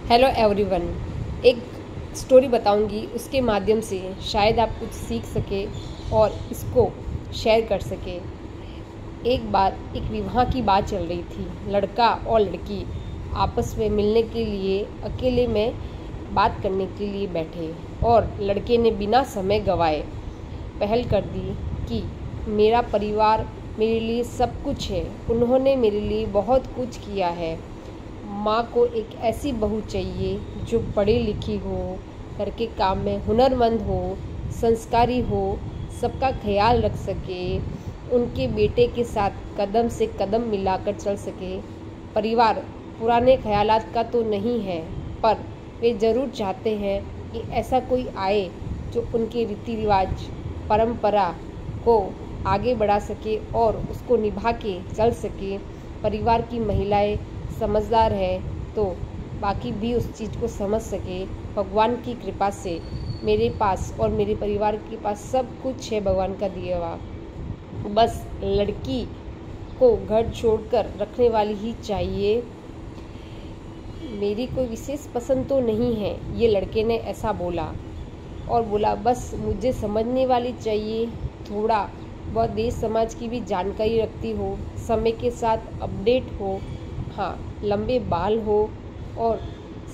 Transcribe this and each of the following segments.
Hello everyone. एक story बताऊंगी, उसके माध्यम से शायद आप कुछ सीख सके और इसको शेयर कर सके। एक बार एक विवाह की बात चल रही थी। लड़का और लड़की आपस में मिलने के लिए अकेले में बात करने के लिए बैठे और लड़के ने बिना समय गंवाए पहल कर दी कि मेरा परिवार मेरे लिए सब कुछ है, उन्होंने मेरे लिए बहुत कुछ किया है। माँ को एक ऐसी बहू चाहिए जो पढ़ी लिखी हो, घर के काम में हुनरमंद हो, संस्कारी हो, सबका ख्याल रख सके, उनके बेटे के साथ कदम से कदम मिलाकर चल सके। परिवार पुराने ख्यालात का तो नहीं है, पर वे ज़रूर चाहते हैं कि ऐसा कोई आए जो उनके रीति रिवाज परंपरा को आगे बढ़ा सके और उसको निभा के चल सके। परिवार की महिलाएं समझदार है तो बाकी भी उस चीज़ को समझ सके। भगवान की कृपा से मेरे पास और मेरे परिवार के पास सब कुछ है, भगवान का दिया हुआ। बस लड़की को घर छोड़कर रखने वाली ही चाहिए। मेरी कोई विशेष पसंद तो नहीं है, ये लड़के ने ऐसा बोला। और बोला बस मुझे समझने वाली चाहिए, थोड़ा बहुत देश समाज की भी जानकारी रखती हो, समय के साथ अपडेट हो, हाँ लंबे बाल हो और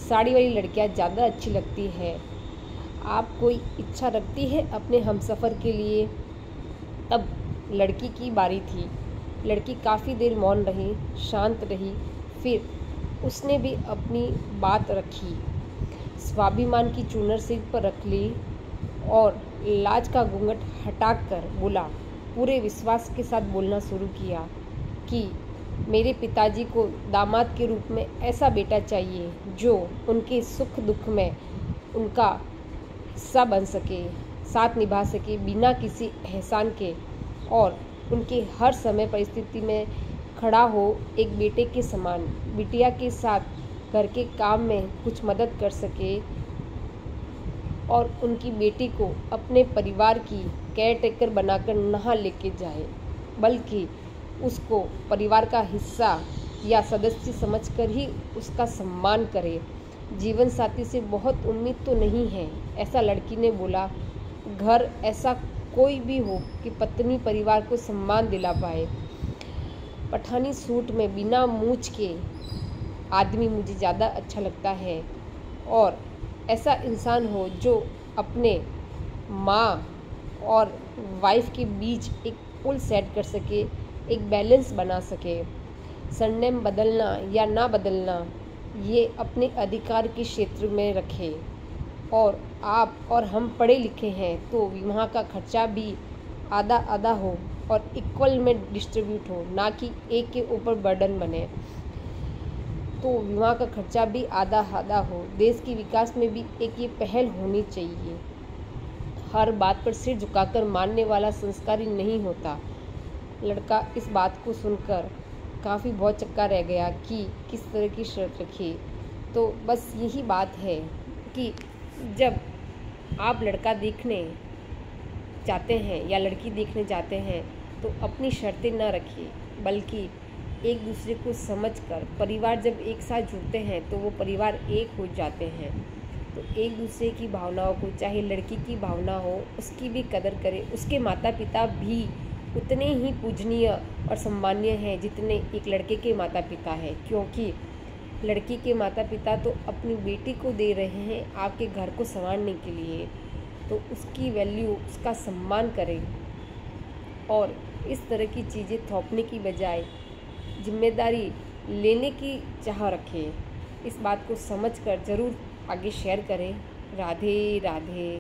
साड़ी वाली लड़कियां ज़्यादा अच्छी लगती है। आप कोई इच्छा रखती है अपने हमसफ़र के लिए? तब लड़की की बारी थी। लड़की काफ़ी देर मौन रही, शांत रही, फिर उसने भी अपनी बात रखी। स्वाभिमान की चूनर सिर पर रख ली और लाज का घूंघट हटाकर बोला, पूरे विश्वास के साथ बोलना शुरू किया कि मेरे पिताजी को दामाद के रूप में ऐसा बेटा चाहिए जो उनके सुख दुख में उनका हिस्सा बन सके, साथ निभा सके बिना किसी एहसान के, और उनके हर समय परिस्थिति में खड़ा हो, एक बेटे के समान बिटिया के साथ घर के काम में कुछ मदद कर सके और उनकी बेटी को अपने परिवार की केयर टेकर बनाकर ना लेके जाए, बल्कि उसको परिवार का हिस्सा या सदस्य समझकर ही उसका सम्मान करे। जीवन साथी से बहुत उम्मीद तो नहीं है, ऐसा लड़की ने बोला। घर ऐसा कोई भी हो कि पत्नी परिवार को सम्मान दिला पाए। पठानी सूट में बिना मूंछ के आदमी मुझे ज़्यादा अच्छा लगता है, और ऐसा इंसान हो जो अपने माँ और वाइफ के बीच एक पुल सेट कर सके, एक बैलेंस बना सके। सरनेम बदलना या ना बदलना ये अपने अधिकार के क्षेत्र में रखे, और आप और हम पढ़े लिखे हैं तो विवाह का खर्चा भी आधा आधा हो और इक्वल में डिस्ट्रीब्यूट हो, ना कि एक के ऊपर बर्डन बने। तो विवाह का खर्चा भी आधा आधा हो। देश के विकास में भी एक ये पहल होनी चाहिए। हर बात पर सिर झुकाकर मानने वाला संस्कारी नहीं होता। लड़का इस बात को सुनकर काफ़ी बहुत चक्का रह गया कि किस तरह की शर्त रखी। तो बस यही बात है कि जब आप लड़का देखने जाते हैं या लड़की देखने जाते हैं तो अपनी शर्तें ना रखिए, बल्कि एक दूसरे को समझकर, परिवार जब एक साथ जुड़ते हैं तो वो परिवार एक हो जाते हैं। तो एक दूसरे की भावनाओं को, चाहे लड़की की भावना हो, उसकी भी कदर करें। उसके माता पिता भी उतने ही पूजनीय और सम्मानीय हैं जितने एक लड़के के माता पिता हैं, क्योंकि लड़की के माता पिता तो अपनी बेटी को दे रहे हैं आपके घर को संवारने के लिए। तो उसकी वैल्यू, उसका सम्मान करें और इस तरह की चीज़ें थोपने की बजाय जिम्मेदारी लेने की चाह रखें। इस बात को समझकर ज़रूर आगे शेयर करें। राधे राधे।